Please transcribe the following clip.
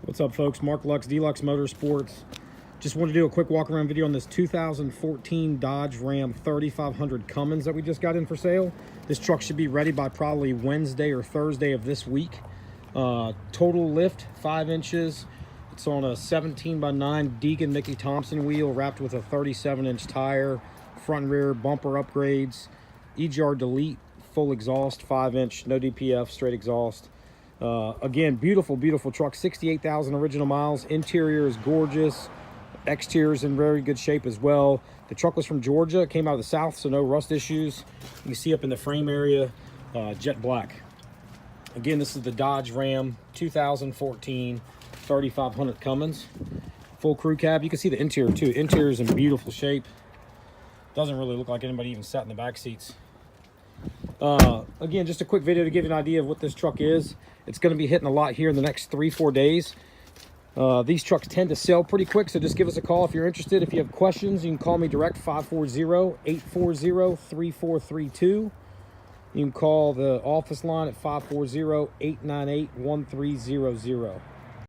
What's up, folks? Mark Lux, DLUX Motorsports. Just wanted to do a quick walk around video on this 2014 Dodge Ram 3500 Cummins that we just got in for sale. This truck should be ready by probably Wednesday or Thursday of this week. Total lift 5 inches. It's on a 17x9 Deacon Mickey Thompson wheel wrapped with a 37-inch tire. Front and rear bumper upgrades. EGR delete, full exhaust, 5-inch, no DPF, straight exhaust. Again, beautiful truck. 68,000 original miles. Interior is gorgeous. Exterior is in very good shape as well. The truck was from Georgia. It came out of the south, so no rust issues. You can see up in the frame area, jet black. Again, this is the Dodge Ram 2014 3500 Cummins. Full crew cab. You can see the interior too. Interior is in beautiful shape. Doesn't really look like anybody even sat in the back seats. Again, just a quick video to give you an idea of what this truck is. It's going to be hitting a lot here in the next 3-4 days. These trucks tend to sell pretty quick, so just give us a call if you're interested. If you have questions, you can call me direct, 540-840-3432. You can call the office line at 540-898-1300.